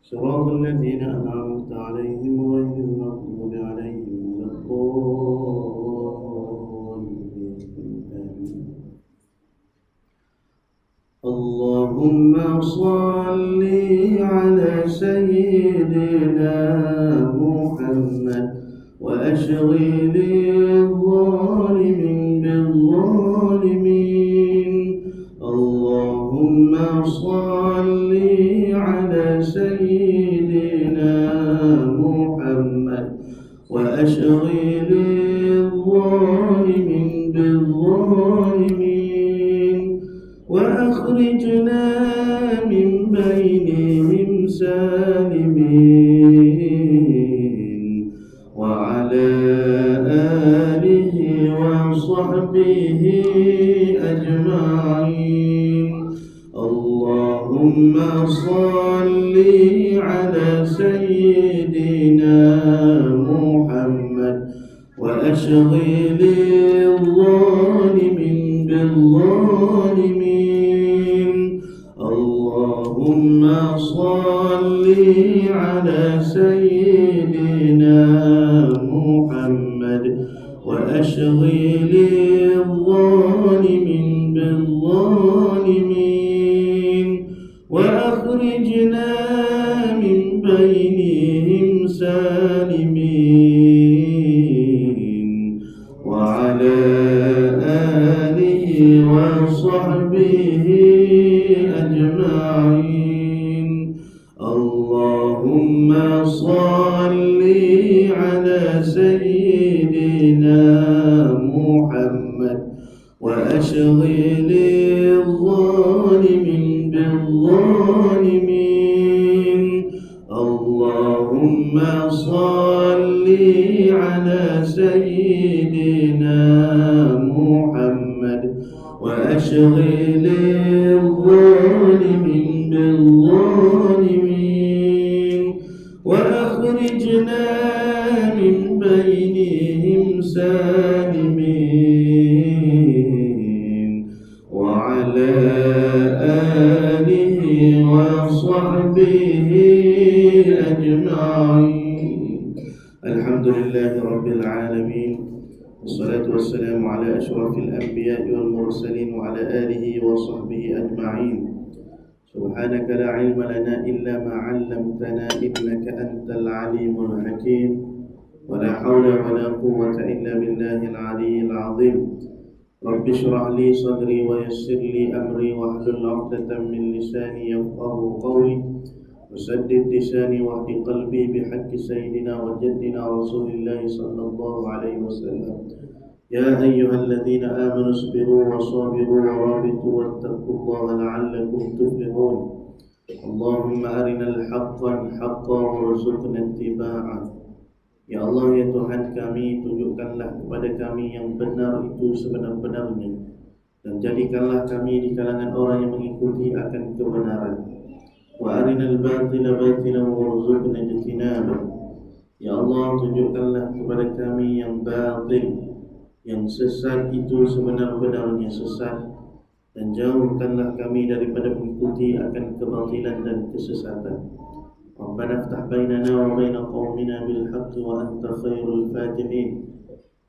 صراط الذين أنعمت عليهم غير المغضوب عليهم ولا الضالين. اللهم صل على سيدنا محمد وأشغل الظالمين بالظالمين. اللهم صل على سيدنا محمد وأشغل الظالمين بالظالمين وأخرجنا من بينهم سالمين. وعلى آله وصحبه أجمعين. اللهم صل على سيدنا محمد وأشغل الظالمين بالظالمين. اللهم صل على سيدنا محمد وأشغل الظالمين بالظالمين وأخرجنا من بينهم سالمين. وعلى آله وصحبه أجمعين. اللهم صل على سيدنا محمد وأشغل الظالمين بالظالمين. اللهم صل على سيدنا محمد وأشغل الظالمين بالظالمين وأخرجنا من بينهم سالمين. وعلى آله وصحبه أجمعين. الحمد لله رب العالمين، والصلاة والسلام على أشرف الأنبياء والمرسلين وعلى آله وصحبه أجمعين. سبحانك لا علم لنا إلا ما علمتنا إنك أنت العليم الحكيم. ولا حول ولا قوة إلا بالله العلي العظيم. رب اشرح لي صدري ويسر لي أمري واحلل عقدة من لساني يفقهوا قولي وسدد لساني واهد قلبي بحق سيدنا وجدنا رسول الله صلى الله عليه وسلم. يا أيها الذين آمنوا اصبروا وصابروا ورابطوا واتقوا الله لعلكم تفلحون. اللهم أرنا الحق حقا وارزقنا اتباعه. Ya Allah, ya Tuhan kami, tunjukkanlah kepada kami yang benar itu sebenar-benarnya, dan jadikanlah kami di kalangan orang yang mengikuti akan kebenaran. Wa arinal batila batilan warzuqna ijtinabah. Ya Allah, tunjukkanlah kepada kami yang batil, yang sesat itu sebenar-benarnya sesat, dan jauhkanlah kami daripada mengikuti akan kebatilan dan kesesatan. Rabbana iftah bainana wa baina qaumina bil haqqi wa anta khairul fatihin.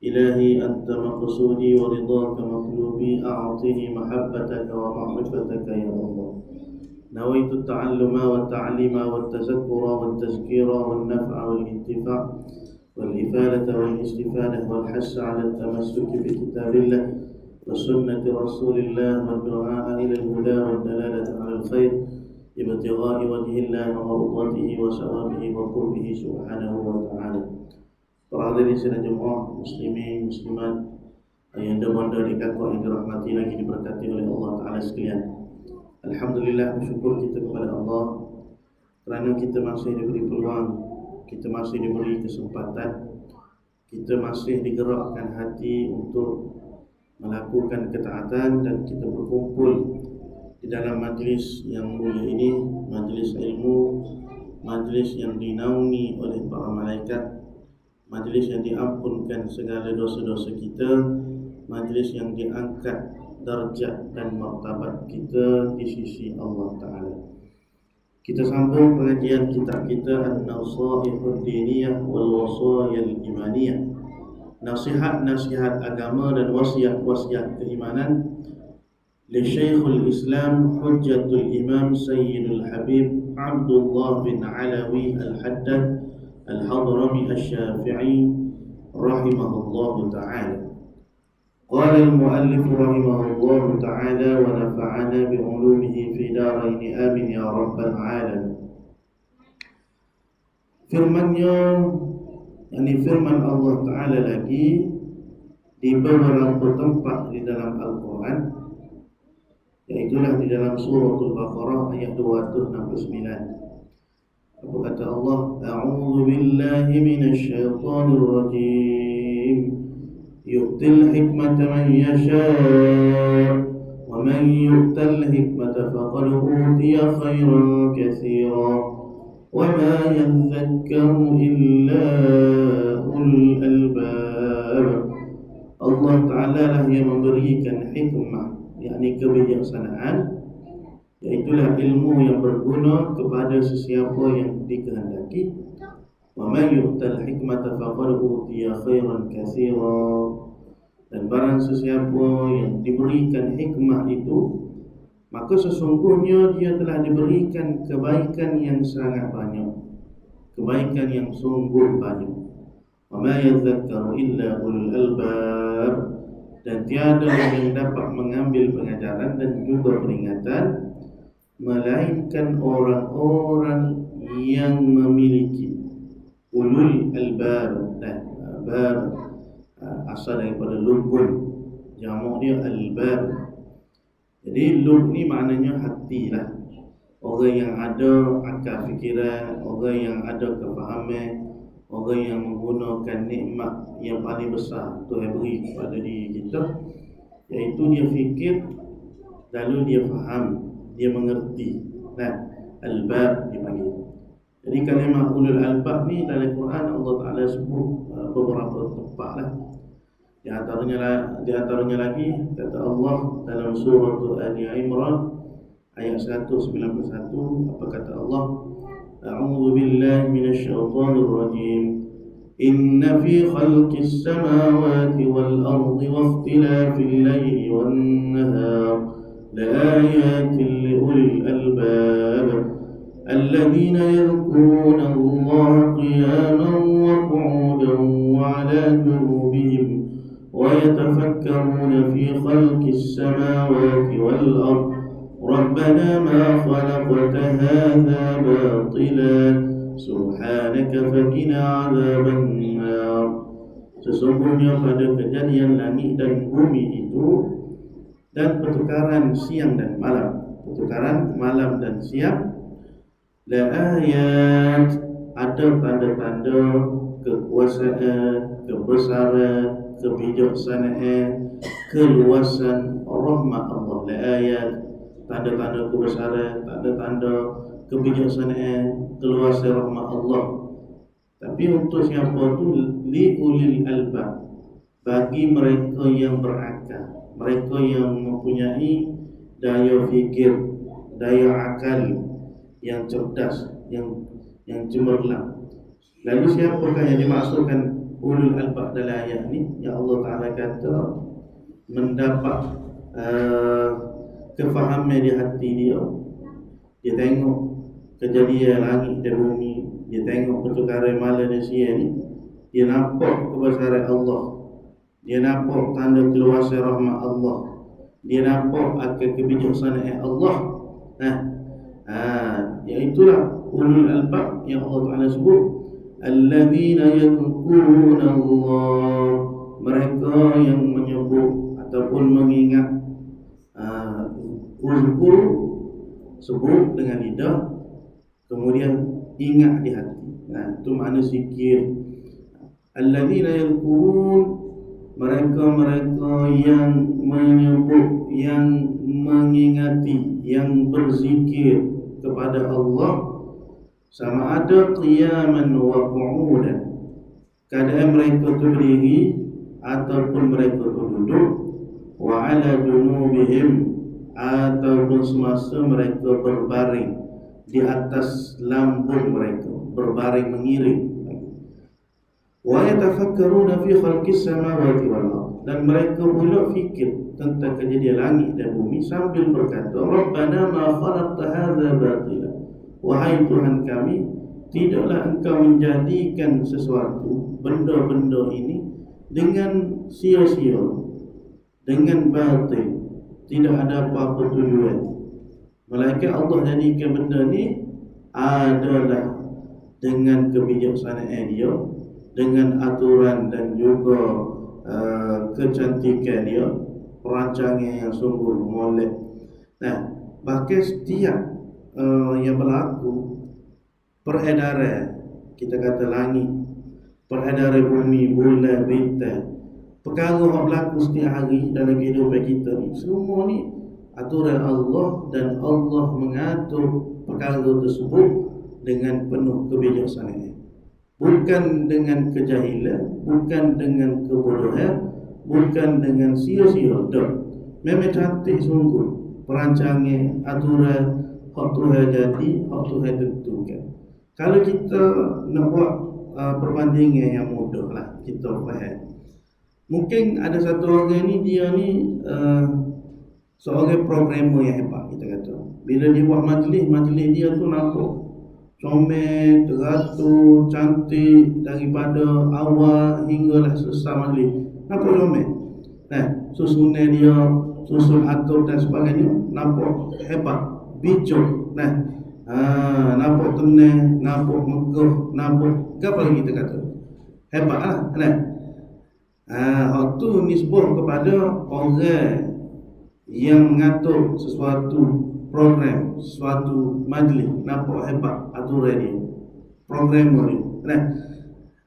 Ilahi anta maqsudi wa ridhaka maqlubi, a'tini mahabbataka wa ma'rifataka ya Allah. Nawaitu ta'alluma wa ta'lima wa tazakkura wa tazkira wa naf'a wal intifa' wal ifadata wal istifadah wal hassa 'ala at-tamassuki bi kitabillah wa sunnati rasulillah wa du'a ila al-huda wa dalalati 'ala al-khair ibtigha'i wajhillah wa mardatihi wa sawabihi wa qurbihi subhanahu wa ta'ala. Para hadirin sidang jemaah muslimin muslimat, ayahanda bunda dikatakan yang dirahmati lagi diberkati oleh Allah Ta'ala sekalian. Alhamdulillah, bersyukur kita kepada Allah kerana kita masih diberi peluang, kita masih diberi kesempatan, kita masih digerakkan hati untuk melakukan ketaatan, dan kita berkumpul di dalam majlis yang mulia ini, majlis ilmu, majlis yang dinaungi oleh para malaikat, majlis yang diampunkan segala dosa-dosa kita, majlis yang diangkat darjat dan martabat kita di sisi Allah Ta'ala. Kita sambung pengajian kitab kita An-Nasaihud Diniyah wal Wasayil Imaniyah, nasihat-nasihat agama dan wasiat-wasiat keimanan li Syekhul Islam Hujjatul Imam Sayyidul Habib Abdullah bin Alawi Al-Haddad Al-Hadrami Asy-Syafi'i rahimahullahu ta'ala. Qala al-muallif rahimahullahu ta'ala wa nafa'ana bi'ulumihi fi darain amin ya rabbal alamin. Firman-Nya, yakni firman Allah Ta'ala lagi di beberapa tempat di dalam Al-Quran, yaitulah di dalam suratul Baqarah ayat 269. Apa kata Allah? A'udzu billahi minasy syaithanir rajim. Yu'til hikmata man yasha' wa man yu'tal hikmata faqad utiya khairan katsira wa ma yadhakkaru illa ulul albab. Allah Ta'ala lah yang memberikan hikmah, yakni kebijaksanaan, yaitulah ilmu yang berguna kepada sesiapa yang dikehendaki. Wa man yu'tal hikmata faqad utiya khairan katsira, dan barang sesiapa yang diberikan hikmah itu, maka sesungguhnya dia telah diberikan kebaikan yang sangat banyak, kebaikan yang sungguh banyak. Wa ma yadhakkaru illa ulul albab, dan tiada yang dapat mengambil pengajaran dan juga peringatan melainkan orang-orang yang memiliki ulul albab. Dan bab asal daripada lubun, jamak dia albab. Jadi lub ni maknanya hati lah, orang yang ada akal fikiran, orang yang ada kefahaman, orang yang menggunakan nikmat yang paling besar Tuhan beri kepada diri kita, iaitu dia fikir, lalu dia faham, dia mengerti. Nah, albab dipanggil. Jadi kalimah ulul albab ni dalam Quran Allah Ta'ala sebut beberapa tempat lah. Di antaranya lagi kata Allah dalam surah Ali Imran ayat 191. Apa kata Allah? A'udzu billahi minasy syaithanir rajim. Inna fi khalqis samawati wal ardi wa ikhtilafil laili wan nahar laayatin liulil albab الذين يذكرون الله قياما وقعودا وعلى جنوبهم ويتفكرون في خلق السماوات والأرض ربنا ما خلقت هذا باطلا سبحانك فقنا عذاب النار. Sesungguhnya pada kejadian langit dan bumi itu dan pertukaran siang dan malam, pertukaran malam dan siang, la ayat, ada tanda-tanda kekuasaan, kebesaran, kebijaksanaan, keluasan rahmat Allah. La ayat, tanda-tanda kebesaran, tanda-tanda kebijaksanaan, keluasan rahmat Allah. Tapi untuk siapa tu? Li ulil albab, bagi mereka yang berakal, mereka yang mempunyai daya fikir, daya akal yang cerdas, yang cemerlang. Lalu siapakah yang dimaksudkan ulul albab dalam ayat ni? Ya Allah Ta'ala kata mendapat kefahaman di hati dia. Dia tengok kejadian langit dan bumi, dia tengok pertukaran malam dan siang ni, dia nampak kebesaran Allah, dia nampak tanda keluasan rahmat Allah, dia nampak akan kebijaksanaan Allah. Iaitulah ulul albab yang Allah Ta'ala sebut, alladzina yadhkuruna Allah, mereka yang menyebut ataupun mengingat. Uzkur, sebut dengan lidah, kemudian ingat di hati. Itu makna zikir. Alladzina yadhkurun, mereka-mereka yang menyebut, yang mengingati, yang berzikir kepada Allah, sama ada qiyaman wa qu'udan, keadaan mereka tu berdiri ataupun mereka tu duduk, wa ala junubihim, ataupun semasa mereka berbaring di atas lambung mereka, berbaring mengiring. Wa yatafakkaruna fi khalqis samawati wal ardh, dan mereka pula fikir tentang kejadian langit dan bumi sambil berkata, Rabbana ma khalaqta hadza batila, wahai Tuhan kami, tidaklah engkau menjadikan sesuatu benda-benda ini dengan sia-sia, dengan batil, tidak ada apa-apa tujuan. Melainkan Allah jadikan benda ni adalah dengan kebijaksanaan dia, dengan aturan dan juga kecantikan dia, perancangan yang sungguh molek. Nah, bahkan setiap yang berlaku, peredaran, kita kata langit, peredaran bumi, bulan, bintang, perkara yang berlaku setiap hari dalam kehidupan kita ni, semua ni aturan Allah, dan Allah mengatur perkara tersebut dengan penuh kebijaksanaan. Bukan dengan kejahilan, bukan dengan kebodohan, bukan dengan sia-sia. Memang cantik sungguh perancangan, aturan, hak Tuhan jadi, hak Tuhan tentukan. Kalau kita nak buat perbandingan yang mudah lah, kita faham. Mungkin ada satu orang ni, dia ni seorang programmer yang hebat, kita kata. Bila dia buat majlis dia tu nampak comel, teratur, cantik daripada awal hinggalah selesai majlis. Nampak comel. Susunan dia, susun atur dan sebagainya, nampak hebat, bijak. Nampak tenang, nampak megah, nampak apa lagi kita kata? Hebat lah. Hak tu nisbah kepada orang yang mengatur sesuatu program, sesuatu majlis, nampak hebat aturan dia, programmer dia.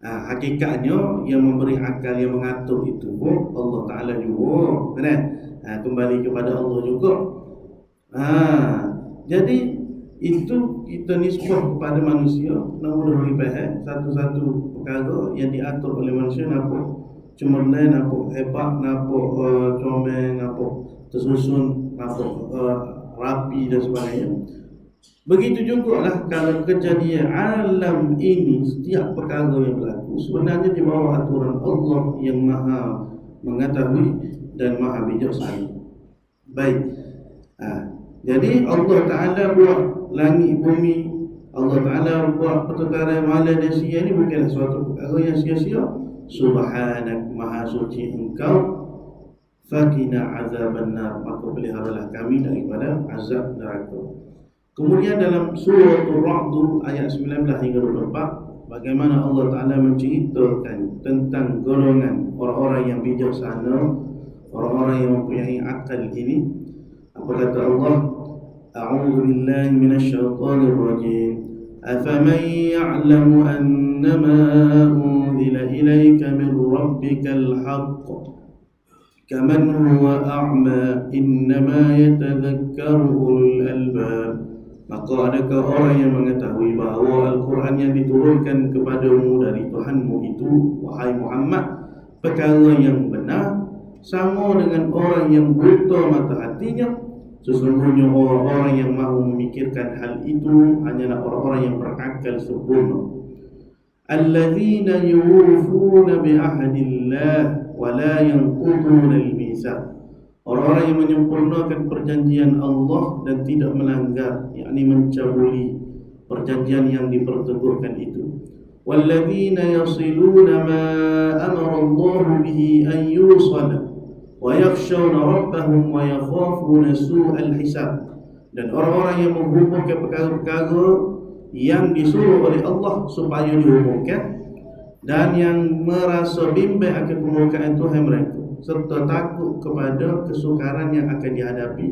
Hakikatnya yang memberi akal, yang mengatur itu pun Allah Ta'ala juga. Kembali kepada Allah juga. Jadi itu kita nisbah kepada manusia, namun lebih faham satu-satu perkara yang diatur oleh manusia, nampak cemerlang, nampak hebat, nampak comel, nampak tersusun, nampak rapi dan sebagainya. Begitu juga lah kalau kejadian alam ini, setiap perkara yang berlaku sebenarnya di bawah aturan Allah yang maha mengetahui dan maha bijaksana. Baik. Jadi Allah Ta'ala buat langit bumi, Allah Ta'ala buat pertukaran malam dan siang ini bukanlah suatu perkara yang sia-sia. Subhanak, maha suci engkau, fakina azaban nar, maka peliharalah kami daripada azab neraka. Kemudian dalam surah Ar-Ra'd ayat 19 hingga 24, bagaimana Allah Ta'ala menceritakan tentang golongan orang-orang yang bijaksana, orang-orang yang mempunyai akal ini. Apa kata Allah? A'udzu billahi minasyaitonir rajim. Afaman ya'lamu annama unzila ilayka min rabbikal haqq kaman huwa a'ma innama yatadhakkaru ulul albab. Maka adakah orang yang mengetahui bahawa Al-Quran yang diturunkan kepadamu dari Tuhanmu itu, wahai Muhammad, perkara yang benar, sama dengan orang yang buta mata hatinya? Sesungguhnya orang-orang yang mahu memikirkan hal itu hanyalah orang-orang yang berakal sempurna. Alladzina yufuna bi'ahdillah wa la yanquduna al-mitsaq. Orang-orang yang menyempurnakan perjanjian Allah dan tidak melanggar, yakni mencabuli perjanjian yang diperteguhkan itu. Walladzina yasiluna ma amara Allah bihi an yusala wa yakhshawna rabbahum wa yakhafuna su'al hisab. Dan orang-orang yang menghubungkan perkara-perkara yang disuruh oleh Allah supaya dihubungkan, dan yang merasa bimbang akan kemurkaan Tuhan mereka, serta takut kepada kesukaran yang akan dihadapi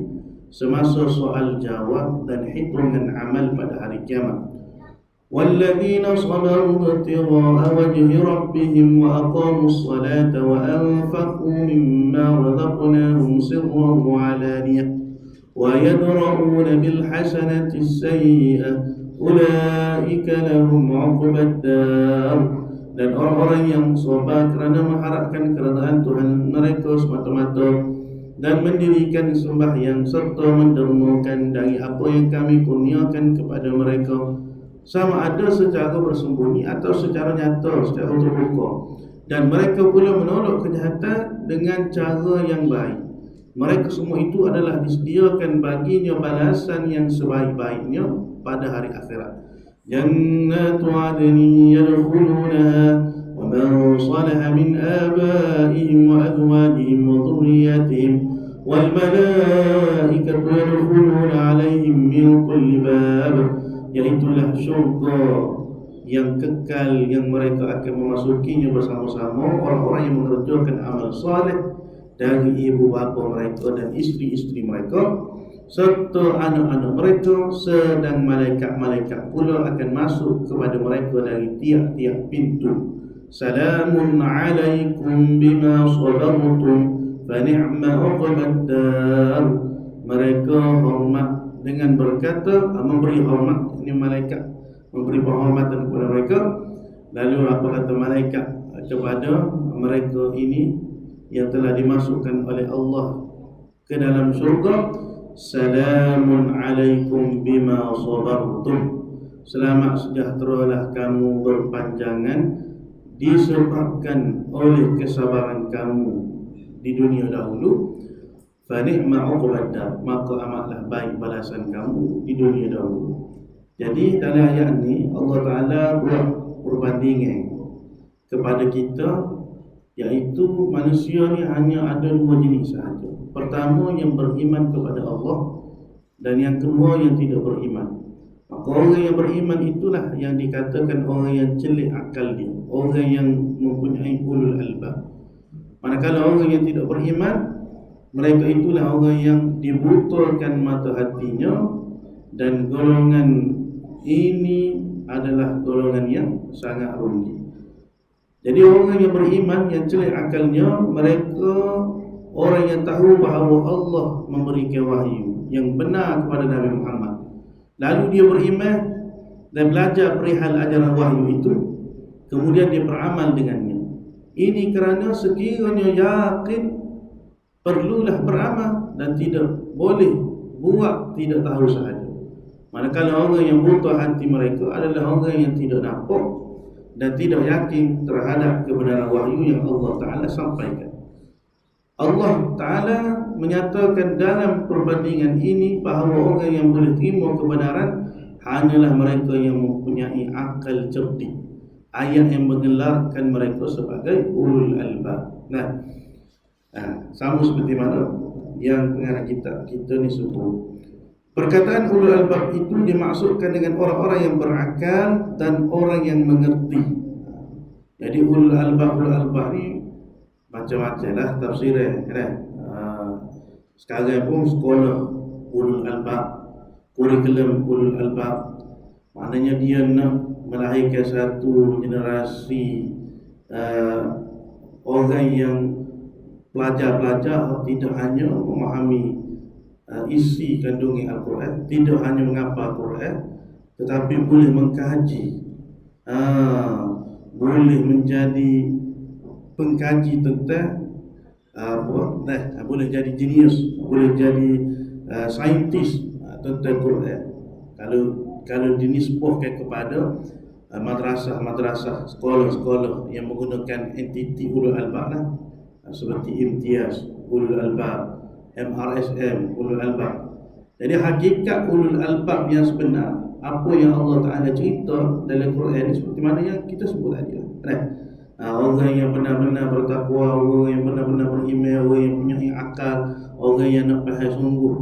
semasa soal jawab dan hitungan amal pada hari kiamat. Walladzina sabaru ibtigha'a wajhi rabbihim wa aqamus salata wa anfaqu mimma razaqnahum sirran wa 'alaniyah wa yadra'una bil hasanati as-sayyi'ah ulaika lahum 'uqbad dar. Dan orang-orang yang sabar kerana mengharapkan keredaan Tuhan mereka semata-mata, dan mendirikan sembahyang serta mendermakan dari apa yang kami kurniakan kepada mereka, sama ada secara bersembunyi atau secara nyata, secara terbuka. Dan mereka pula menolak kejahatan dengan cara yang baik. Mereka semua itu adalah disediakan baginya balasan yang sebaik-baiknya pada hari akhirat. Jannatu adnin yadkhulunaha wa man salaha min abaihim wa azwajihim wa dhurriyyatihim wal malaikatu yadkhuluna alaihim min kulli bab, iaitulah syurga yang kekal yang mereka akan memasukinya bersama-sama orang-orang yang mengerjakan amal saleh dari ibu bapa mereka dan isteri-isteri mereka serta anak-anak mereka, sedang malaikat-malaikat pula akan masuk kepada mereka dari tiap-tiap pintu. Salamun alaikum bima sabartum fa ni'ma uqbad dar. Mereka hormat dengan berkata, memberi hormat, ini malaikat memberi penghormatan kepada mereka. Lalu apa kata malaikat kepada mereka ini yang telah dimasukkan oleh Allah ke dalam syurga? Salamun alaikum bima sabartum. Selamat sejahteralah kamu berpanjangan disebabkan oleh kesabaran kamu di dunia dahulu. Fa ni'ma uqbad dar, maka amatlah baik balasan kamu di dunia dahulu. Jadi dalam ayat ini Allah Ta'ala buat perbandingan kepada kita, iaitu manusia ni hanya ada dua jenis sahaja. Pertama yang beriman kepada Allah, dan yang kedua yang tidak beriman. Maka orang yang beriman itulah yang dikatakan orang yang celik akal dia, orang yang mempunyai ulul albab. Manakala orang yang tidak beriman, mereka itulah orang yang dibutulkan mata hatinya, dan golongan ini adalah golongan yang sangat rugi. Jadi orang yang beriman, yang celik akalnya, mereka orang yang tahu bahawa Allah memberikan wahyu yang benar kepada Nabi Muhammad, lalu dia beriman dan belajar perihal ajaran wahyu itu, kemudian dia beramal dengannya. Ini kerana sekiranya yakin, perlulah beramal dan tidak boleh buat tidak tahu sahaja. Manakala orang yang buta hati mereka adalah orang yang tidak nampak dan tidak yakin terhadap kebenaran wahyu yang Allah Ta'ala sampaikan. Allah Ta'ala menyatakan dalam perbandingan ini bahawa orang yang boleh terima kebenaran hanyalah mereka yang mempunyai akal cerdik. Ayat yang menggelarkan mereka sebagai ulul albab. Sama seperti mana yang pengarang kita ni sebut. Perkataan ulul albab itu dimaksudkan dengan orang-orang yang berakal dan orang yang mengerti. Jadi ulul albab ni macam-macam lah tafsirnya kan? Sekarang pun sekolah ulul albab, kurikulum ulul albab, maknanya dia nak melahirkan satu generasi orang yang pelajar-pelajar tidak hanya memahami isi kandungan Al-Quran, tidak hanya menghafal Al-Quran, tetapi boleh mengkaji, boleh menjadi pengkaji tentang boleh jadi jenius, boleh jadi saintis tentang Quran. Kalau dinisbahkan kepada madrasah, sekolah-sekolah yang menggunakan entiti ulul albab lah, seperti Imtiaz ulul albab, MRSM ulul albab. Jadi hakikat ulul albab yang sebenar, apa yang Allah Ta'ala cerita dalam Quran, seperti mana yang kita sebut tadi lah. Orang yang benar-benar bertakwa, orang yang benar-benar beriman, orang yang punya akal, orang yang nak faham sungguh,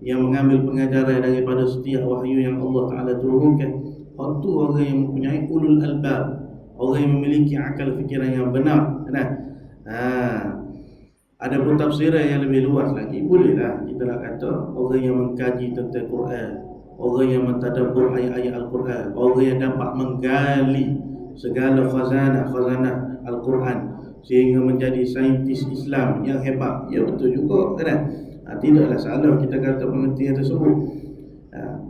yang mengambil pengajaran daripada setiap wahyu yang Allah Ta'ala turunkan. Itu orang yang mempunyai ulul albab, orang yang memiliki akal fikiran yang benar. Ada pun tafsiran yang lebih luas lagi, bolehlah kita nak kata orang yang mengkaji tentang Quran, orang yang mentadabbur ayat-ayat Al-Quran, orang yang dapat menggali segala khazanah Al-Quran sehingga menjadi saintis Islam yang hebat. Ya, betul juga kan? Tidaklah salah kita kata pengertian tersebut.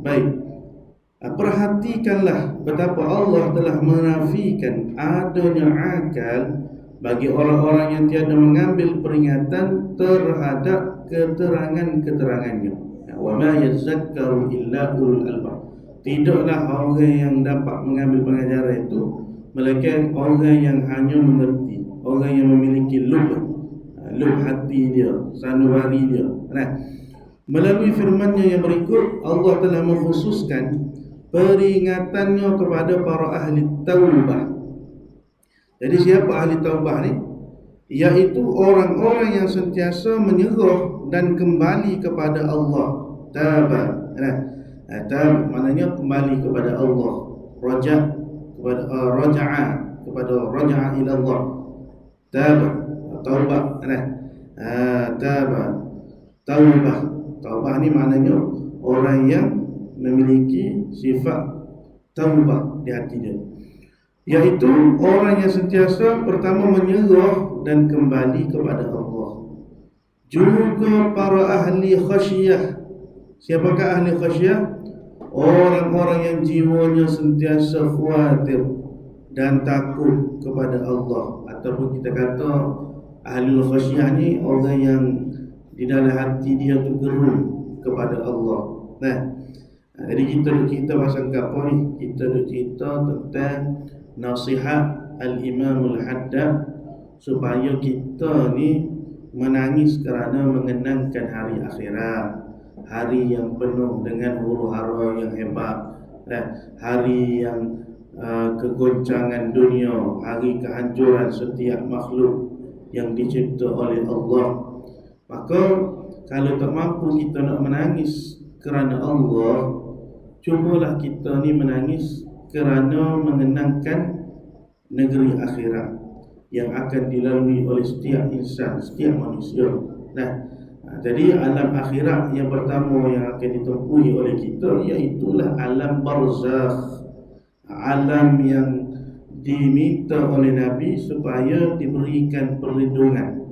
Baik, perhatikanlah betapa Allah telah menafikan adanya akal bagi orang-orang yang tiada mengambil peringatan terhadap keterangan-keterangannya. Wa ma yazakkaru illa ulul albab. Tidaklah orang yang dapat mengambil pengajaran itu melainkan orang yang hanya mengerti, orang yang memiliki lub hati dia, sanubari dia. Nah, melalui firman-Nya yang berikut, Allah telah mengkhususkan peringatannya kepada para ahli taubah. Jadi siapa ahli taubah ni? Iaitu orang-orang yang sentiasa menyerah dan kembali kepada Allah. Taba. Tab maknanya kembali kepada Allah. Raja kepada raja'a ila Allah. Taba, taubah. Taba, taubah. Taubah ni maknanya orang yang memiliki sifat taubah di hati dia, iaitu orang yang sentiasa pertama menyerah dan kembali kepada Allah. Juga para ahli khasyah. Siapakah ahli khasyah? Orang-orang yang jiwanya sentiasa khawatir dan takut kepada Allah. Ataupun kita kata ahli khasyah ni orang yang di dalam hati dia tu gerun kepada Allah. Jadi kita pasal apa ni? Kita cerita tentang nasihat Al-Imam Al-Haddad supaya kita ni menangis kerana mengenangkan hari akhirat, hari yang penuh dengan huru-hara yang hebat, hari yang kegoncangan dunia, hari kehancuran setiap makhluk yang dicipta oleh Allah. Maka kalau tak mampu kita nak menangis kerana Allah, cubalah kita ni menangis kerana mengenangkan negeri akhirat yang akan dilalui oleh setiap insan, setiap manusia. Jadi alam akhirat yang pertama yang akan ditempuhi oleh kita iaitulah alam barzakh, alam yang diminta oleh Nabi supaya diberikan perlindungan.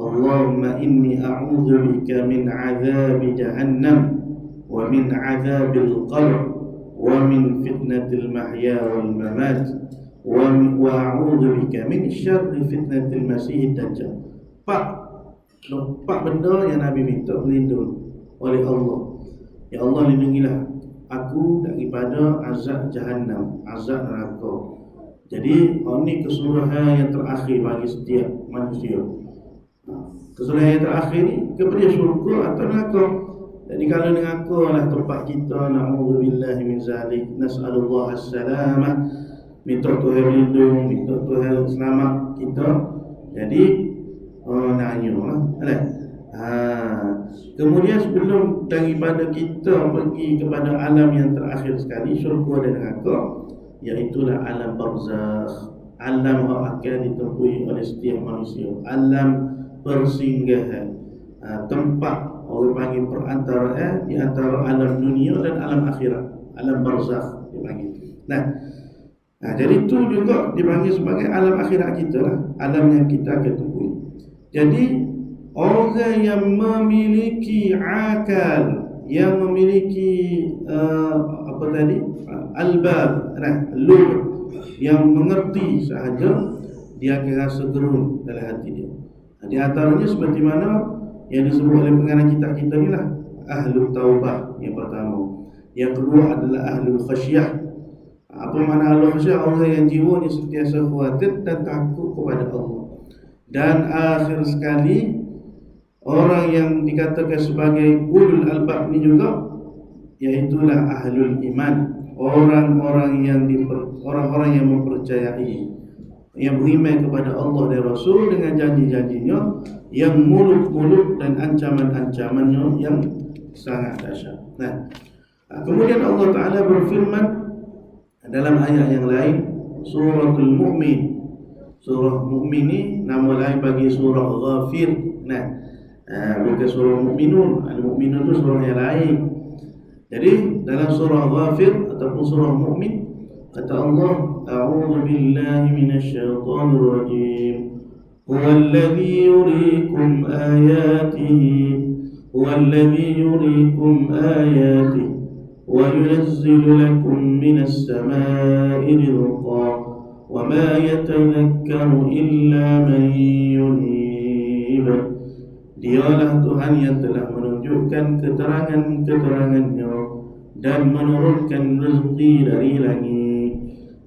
Allahumma inni a'udzu bika min 'adzabi jahannam wa min 'adzabil qabr wa min fitnatil mahya wal mamat wa a'udzu bika min syarri fitnatil masiihid dajjal. Empat benda yang Nabi minta berlindung oleh Allah. Ya Allah, lindungilah aku daripada azab jahannam, azab neraka. Jadi ini kesuruhan yang terakhir bagi setiap manusia. Kesuruhan yang terakhir ni kepada syurga atau neraka. Jadi kalau neraka lah tempat kita, na'udzubillahi min zalik, nas'alullah as-salamah, minta Tuhan lindung, minta Tuhan selamat kita. Jadi kemudian sebelum daripada kita pergi kepada alam yang terakhir sekali, syurga dan neraka, iaitulah alam barzakh, alam yang akan ditempuhi oleh setiap manusia, alam persinggahan, tempat orang panggil perantara di antara alam dunia dan alam akhirat, alam barzakh dipanggil. Jadi itu juga dipanggil sebagai alam akhirat kita lah, alam yang kita akan tempuhi. Jadi orang yang memiliki akal, yang memiliki albab, lub, yang mengerti sahaja, dia akan rasa gerun dalam hati dia. Di antaranya seperti mana yang disebut oleh pengarang kitab kita ni lah, ahlul taubah yang pertama. Yang kedua adalah ahlul khasyah. Apa makna ahlul khasyah? Orang yang jiwanya sentiasa khawatir dan takut kepada Allah. Dan akhir sekali, orang yang dikatakan sebagai ulul albab ni juga, iaitulah ahlul iman, orang-orang yang mempercayai, yang beriman kepada Allah dan Rasul dengan janji-janjinya yang muluk-muluk dan ancaman-ancamannya yang sangat dahsyat. Kemudian Allah Ta'ala berfirman dalam ayat yang lain, Suratul Mu'min. Surah Mu'min ni nama lain bagi surah Ghafir. Bukan surah Mu'minun. Al-Mu'minun itu surah yang lain. Jadi dalam surah Ghafir ataupun surah Mu'min, kata Allah, A'udzu billahi minasyaitonir rajim. Huwallazi yuriikum ayatihi wa yunazzilu lakum minas samaa'i rizqan wa ma yatadhakkaru illa man yunib. Dialah Tuhan yang telah menunjukkan keterangan-keterangannya dan menurunkan rezeki dari langit,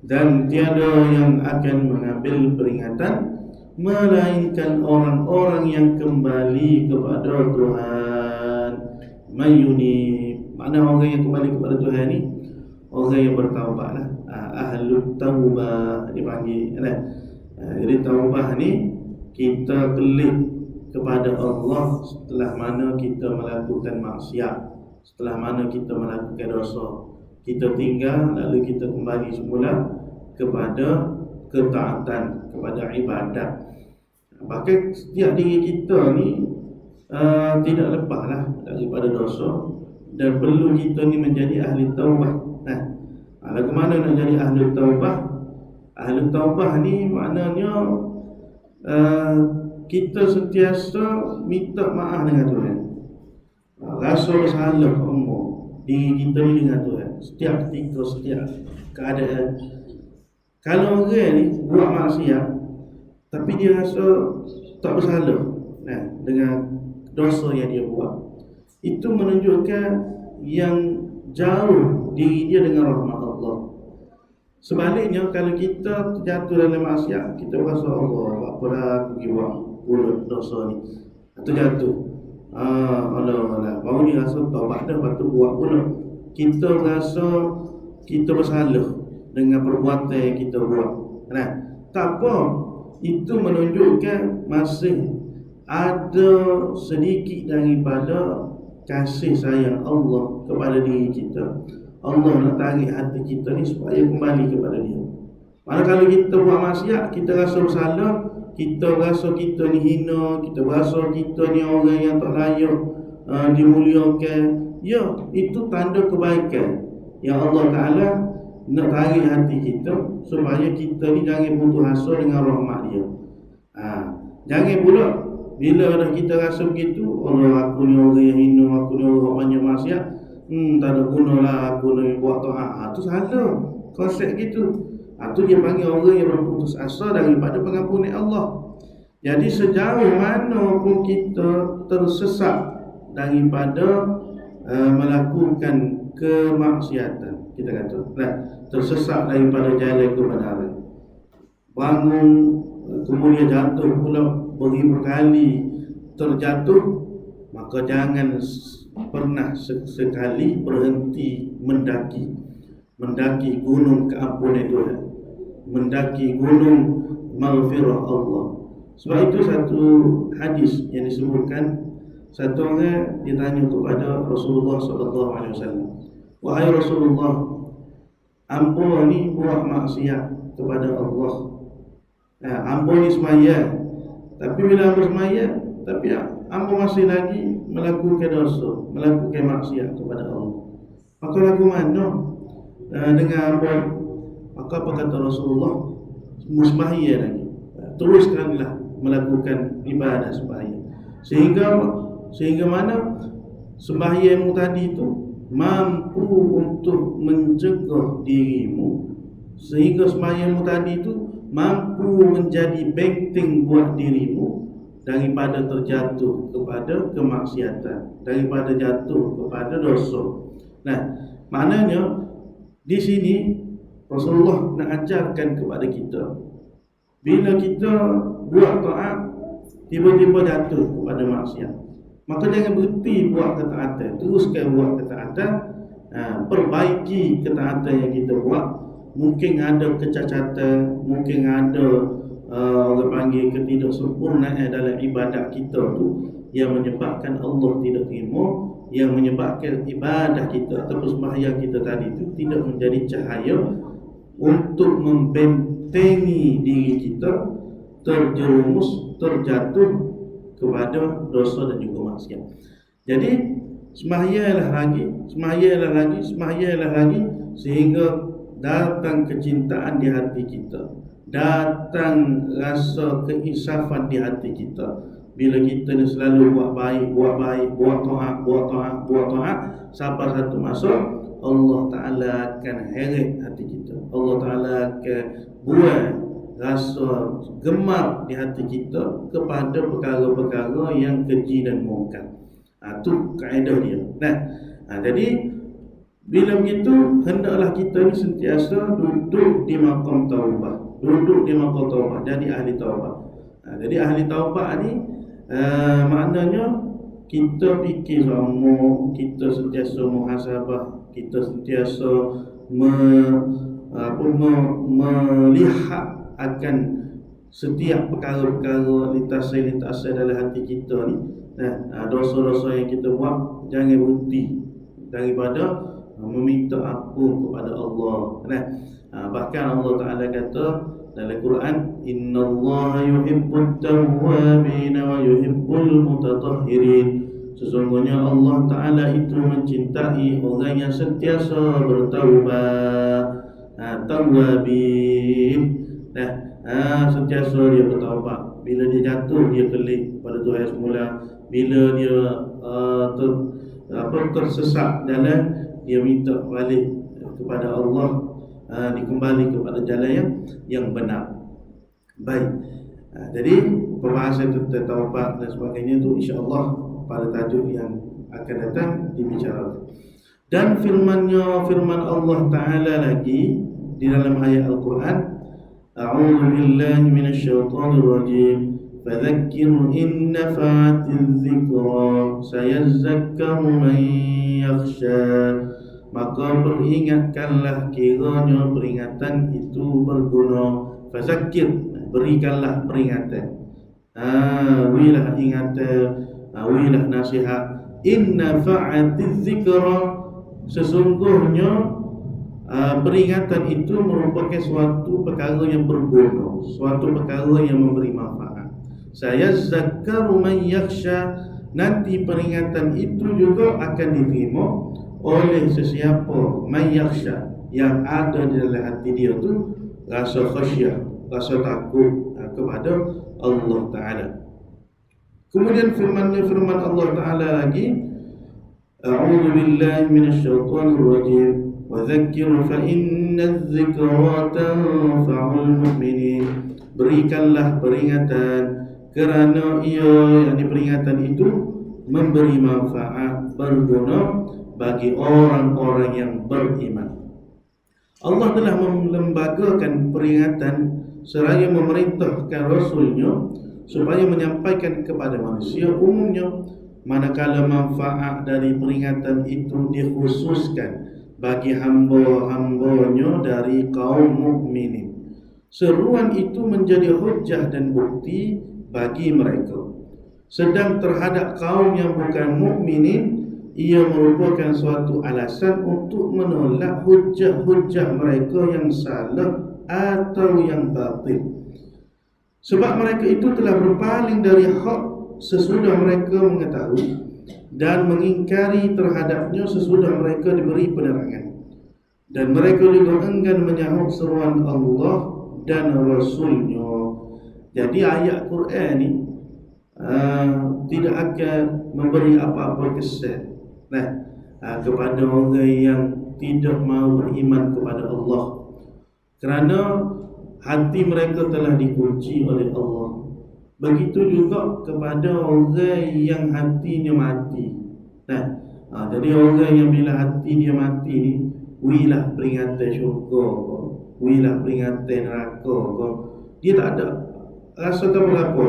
dan tiada yang akan mengambil peringatan melainkan orang-orang yang kembali kepada Tuhan. Mayunib, makna orang yang kembali kepada Tuhan ni orang yang bertaubat lah. Ahlut taubah dipanggil kan? Jadi taubah ni kita klik kepada Allah setelah mana kita melakukan maksiat, setelah mana kita melakukan dosa, kita tinggal lalu kita kembali semula kepada ketaatan, kepada ibadat. Bahkan setiap diri kita ni tidak lepaslah daripada dosa, dan perlu kita ni menjadi ahli taubah. Lagu mana nak jadi ahli taubah? Ahli taubah ni maknanya kita sentiasa minta maaf dengan Tuhan, rasa bersalah diri kita ni dengan Tuhan setiap ketika, setiap keadaan. Kalau orang ni buat maksiat tapi dia rasa tak bersalah dengan dosa yang dia buat, itu menunjukkan yang jauh diri dia dengan rahmat Allah. Sebaliknya, kalau kita terjatuh dalam maksiat, kita rasa Allah, apa dah aku pergi buat buat dosa ni, terjatuh. Allah, baru ni rasa taubat dah, lepas tu buat pula. Kita rasa kita bersalah dengan perbuatan yang kita buat. Tak apa, itu menunjukkan masih ada sedikit daripada kasih sayang Allah kepada diri kita. Allah nak tarik hati kita ni supaya kembali kepada dia. Mana kalau kita buat maksiat, kita rasa bersalah, kita rasa kita ni hina, kita rasa kita ni orang yang tak layak dimuliakan, ya, itu tanda kebaikan yang Allah Ta'ala nak tarik hati kita supaya kita ni jangan putus asa dengan rahmat dia. Jangan pula bila dah kita rasa begitu, Allah, aku ni orang yang hina, aku ni orang banyak maksiat, tak ada guna lah aku ni buat taat. Itu salah konsep gitu. Itu dia panggil orang yang berputus asa daripada pengampunan Allah. Jadi sejauh mana pun kita tersesat daripada melakukan kemaksiatan, kita kata tersesat daripada jalan kebenaran, bangun kemudian jatuh pula beribu kali terjatuh, maka jangan pernah sekali berhenti mendaki gunung keampunan Tuhan, mendaki gunung maghfirah Allah. Sebab itu satu hadis yang disebutkan, satu orang ditanya kepada Rasulullah SAW, wahai Rasulullah, ambo ni buat maksiat kepada Allah, ambo ni semaya, tapi bila ambo semaya, tapi ambo masih lagi melakukan dosa, melakukan maksiat kepada Allah, maka lagu mana dengan ambo? Maka apa kata Rasulullah? Sembahyang lagi, teruskanlah melakukan ibadah sembahyang, sehingga mana sembahyangmu tadi itu mampu untuk mencegah dirimu, sehingga sembahyangmu tadi itu mampu menjadi benteng buat dirimu daripada terjatuh kepada kemaksiatan, daripada jatuh kepada dosa. Maknanya di sini Rasulullah nak ajarkan kepada kita, bila kita buat taat tiba-tiba jatuh kepada maksiat, maka jangan berhenti buat ketaatan, teruskan buat ketaatan, perbaiki ketaatan yang kita buat. Mungkin ada kecacatan, mungkin ada orang panggil ketidaksempurnaan dalam ibadat kita tu yang menyebabkan Allah tidak terima, yang menyebabkan ibadah kita atau sembahyang kita tadi itu tidak menjadi cahaya untuk membentengi diri kita terjerumus, terjatuh kepada dosa dan juga maksiat. Jadi sembahyanglah lagi sehingga datang kecintaan di hati kita, datang rasa keinsafan di hati kita. Bila kita ni selalu buat baik, buat taat, sampai satu masa Allah Ta'ala akan heret hati kita. Allah Ta'ala akan buat rasa gemar di hati kita kepada perkara-perkara yang keji dan mungkar. Itu kaedah dia. Jadi bila begitu, hendaklah kita ni sentiasa duduk di maqam taubah. Duduk di maqam taubah, jadi ahli taubah. Jadi ahli taubah ni maknanya kita fikir sama, kita sentiasa muhasabah, kita sentiasa melihat akan setiap perkara-perkara lintasan-lintasan dalam hati kita ni. Dosa-dosa yang kita buat jangan berhenti daripada meminta ampun kepada Allah. Bahkan Allah Ta'ala kata dalam Quran, innallaha yuhibbut tawwabin wa yuhibbul mutatahhirin. Sesungguhnya Allah Ta'ala itu mencintai orang yang sentiasa bertaubat. Tawwabin, sentiasa dia bertaubat. Bila dia jatuh, dia kembali kepada Tuhan semula. Bila dia tersesat jalan, dia minta balik kepada Allah, dikembali kepada jalan yang benar. Baik. Jadi pembahasan tentang taubat dan sebagainya itu insya-Allah pada tajuk yang akan datang dibicarakan. Dan firman Allah Ta'ala lagi di dalam ayat Al-Quran, a'udzu billahi minasyaitonir rajim, fadzakir in nafa'atiz zikra sayazakkaru man yakhsha. Maka peringatkanlah kiranya peringatan itu berguna. Fadzakir, berikanlah peringatan. Wilah ingatan, wilah nasihat. In nafa'atiz zikra, sesungguhnya peringatan itu merupakan suatu perkara yang berguna, suatu perkara yang memberi manfaat. Sayazakkaru man yakhsha, nanti peringatan itu juga akan diterima oleh sesiapa man yakhsha, yang ada di dalam hati dia tu rasa khasyah, rasa takut kepada Allah Ta'ala. Kemudian firman Allah Ta'ala lagi, a'udzu billahi minasyaitonir rajim, wa dzakkir fa innadz dzikra tanfa'ul mu'minin. Berikanlah peringatan kerana ia, yakni peringatan itu memberi manfaat, berguna bagi orang-orang yang beriman. Allah telah melembagakan peringatan seraya memerintahkan Rasulnya supaya menyampaikan kepada manusia umumnya, manakala manfaat dari peringatan itu dikhususkan bagi hamba-hambanya dari kaum mukminin. Seruan itu menjadi hujjah dan bukti bagi mereka. Sedang terhadap kaum yang bukan mukminin, ia merupakan suatu alasan untuk menolak hujjah-hujjah mereka yang salah atau yang batil. Sebab mereka itu telah berpaling dari hak sesudah mereka mengetahui, dan mengingkari terhadapnya sesudah mereka diberi penerangan. Dan mereka juga enggan menyahut seruan Allah dan Rasulnya. Jadi ayat Quran ni tidak akan memberi apa-apa kesan kepada orang yang tidak mahu beriman kepada Allah, kerana hati mereka telah dikunci oleh Allah. Begitu juga kepada orang yang hatinya mati. Jadi orang yang bila hati dia mati ni, wilah peringatan syurga ke, wilah peringatan neraka ke, dia tak ada rasa apa-apa.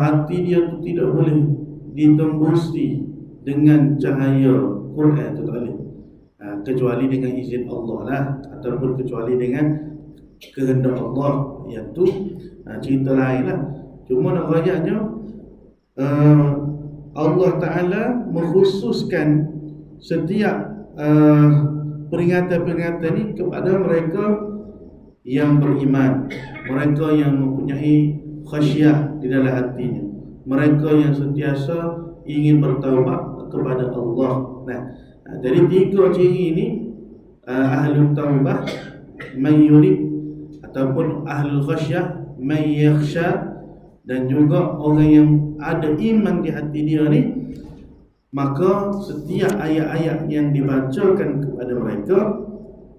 Hati dia tu tidak boleh ditembusi dengan cahaya Quran tu, tak boleh, kecuali dengan izin Allah lah, ataupun kecuali dengan kehendak Allah, iaitu cerita lain lah. Cuma nak rajaknya Allah Ta'ala mengkhususkan setiap peringatan-peringatan ni kepada mereka yang beriman, mereka yang mempunyai khasyah di dalam hatinya, mereka yang sentiasa ingin bertaubat kepada Allah. Jadi tiga ciri ini, ahlul taubah, man yurid, ataupun ahlul khasyah, man yakhsha, dan juga orang yang ada iman di hati dia ni, maka setiap ayat-ayat yang dibacakan kepada mereka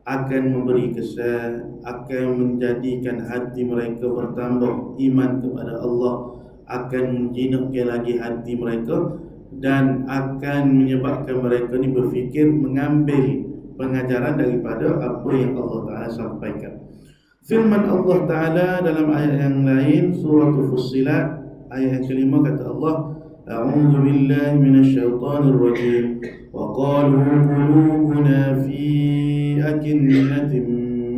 akan memberi kesan, akan menjadikan hati mereka bertambah iman kepada Allah, akan menjinakkan lagi hati mereka, dan akan menyebabkan mereka ni berfikir mengambil pengajaran daripada apa yang Allah Ta'ala sampaikan. Firman Allah Ta'ala dalam ayat yang lain, surah Fussilat ayat yang kelima, kata Allah, A'udzu billahi minasyaitonir rajim, wa qalu qulubuna fi akinnatin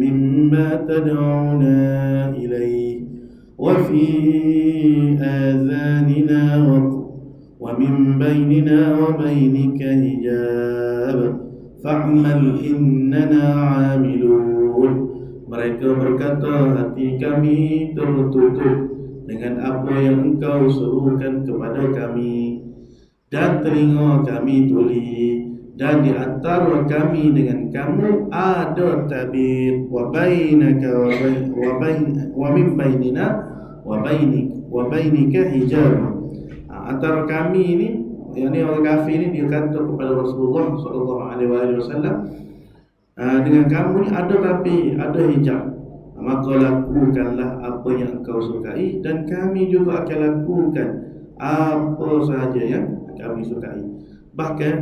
mimma tad'una ilayhi wa fi adhanina wa min bainina wa bainika hijab fa'mal innana 'amilun. Mereka berkata, hati kami tertutup dengan apa yang engkau serukan kepada kami, dan telinga kami tuli, dan di antara kami dengan kamu ada tabir, wa bainaka wa min bainina wa bainika hijab. Antara kami ini, yakni orang kafir ini, dia kata kepada Rasulullah sallallahu alaihi wasallam, dengan kamu ni ada tapi ada hijab, maka lakukanlah apa yang engkau sukai, dan kami juga akan lakukan apa sahaja yang kami sukai. Bahkan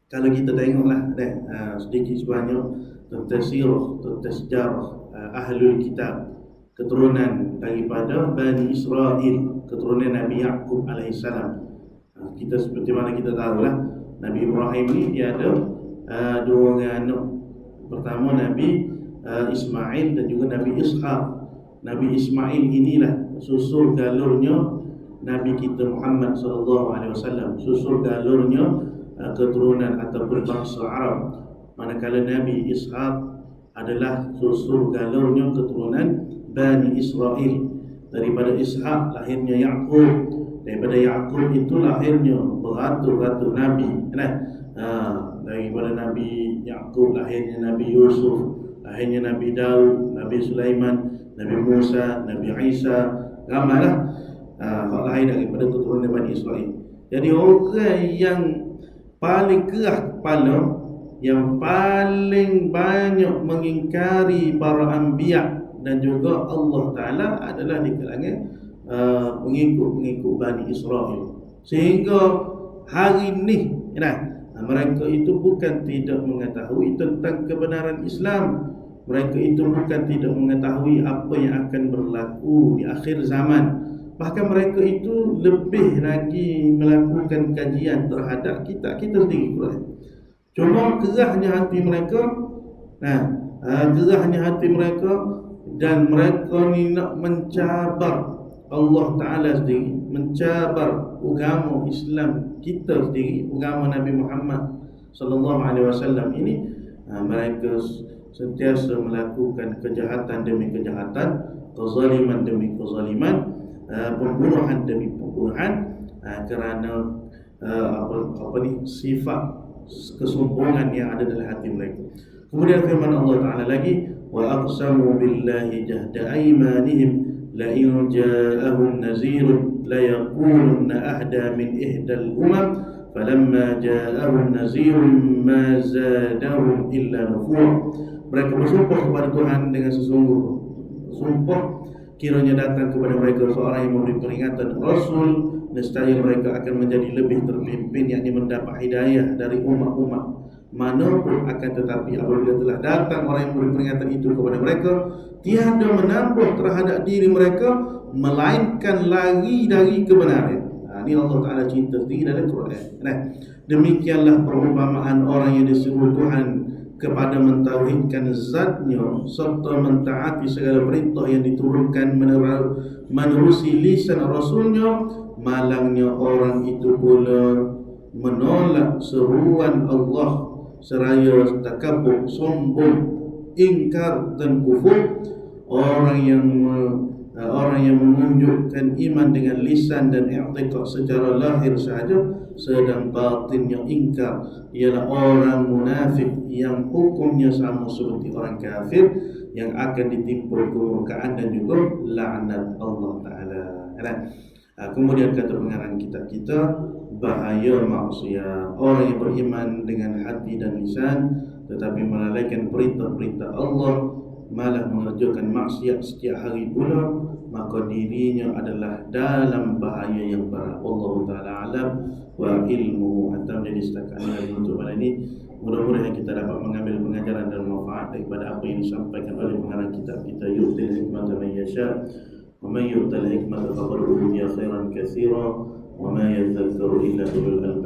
kalau kita tengoklah sedikit sebanyak tentang sirah, tentang sejarah ahlul kitab, keturunan daripada Bani Israel, keturunan Nabi Yaqub alaihissalam. Kita seperti mana kita tahulah, Nabi Ibrahim ni dia ada dua orang anak. Pertama Nabi Ismail dan juga Nabi Ishaq. Nabi Ismail inilah susul galurnya Nabi kita Muhammad SAW, susul galurnya keturunan ataupun bangsa Arab. Manakala Nabi Ishaq adalah susul galurnya keturunan Bani Israel. Daripada Ishaq lahirnya Yaqub, daripada Yaqub itu lahirnya beratus-ratus Nabi. Daripada Nabi Yaqub lahirnya Nabi Yusuf, lahirnya Nabi Daud, Nabi Sulaiman, Nabi Musa, Nabi Isa. Ramailah lahir daripada keturunan Bani Israel. Jadi orang yang paling keras kepala, yang paling banyak mengingkari para anbiya dan juga Allah Ta'ala adalah di kalangan pengikut-pengikut Bani Israel. Sehingga hari ini mereka itu bukan tidak mengetahui tentang kebenaran Islam, mereka itu bukan tidak mengetahui apa yang akan berlaku di akhir zaman. Bahkan mereka itu lebih lagi melakukan kajian terhadap kita sendiri Quran. Cuma kerahnya hati mereka, gerahnya hati mereka, dan mereka ni nak mencabar Allah Ta'ala sendiri, mencabar agama Islam kita sendiri, agama Nabi Muhammad sallallahu alaihi wasallam ini. Mereka sentiasa melakukan kejahatan demi kejahatan, kezaliman demi kezaliman, pembunuhan demi pembunuhan, kerana sifat kesombongan yang ada dalam hati mereka. Kemudian firman Allah Ta'ala lagi, wa aqsamu billahi jahda aymanihim la in ja'ahum nazirun la yaqulunna ahda min ihdal umam falamma ja'ahum nazirun ma zadahum illa nufura. Mereka bersumpah kepada Tuhan dengan sesungguh sumpah, kiranya datang kepada mereka seorang yang memberi peringatan Rasul, nescaya mereka akan menjadi lebih terpimpin, yakni mendapat hidayah dari umat-umat manapun. Akan tetapi apabila telah datang orang yang memberi peringatan itu kepada mereka, tiada menambah terhadap diri mereka melainkan lari dari kebenaran. Ini Allah Ta'ala cinta sendiri dalam Quran. Demikianlah perumpamaan orang yang disuruh Tuhan kepada mentauhidkan zatnya serta mentaati segala perintah yang diturunkan menerusi lisan Rasulnya, malangnya orang itu pula menolak seruan Allah seraya takabur, sombong, ingkar dan kufur. Orang yang menunjukkan iman dengan lisan dan i'tiqad secara lahir sahaja, sedang batinnya ingkar, ialah orang munafik yang hukumnya sama seperti orang kafir yang akan ditimpa kemurkaan dan juga laknat Allah Ta'ala. Kemudian kata pengarang kita bahaya maksiat. Orang yang beriman dengan hati dan lisan tetapi melalaikan perintah-perintah Allah, malah mengerjakan maksiat setiap hari pula, maka dirinya adalah dalam bahaya yang berat. Wallahu ta'ala alam wa ilmuhu atam. Jadi setakat ini untuk malam ini, mudah-mudahan kita dapat mengambil pengajaran dan manfaat daripada apa yang disampaikan oleh pengarang kitab kita, yu'til hikmata man yasha wa man yu'tal hikmata faqad utiya khairan katsira wa ma yadhakkaru illa ulul albab.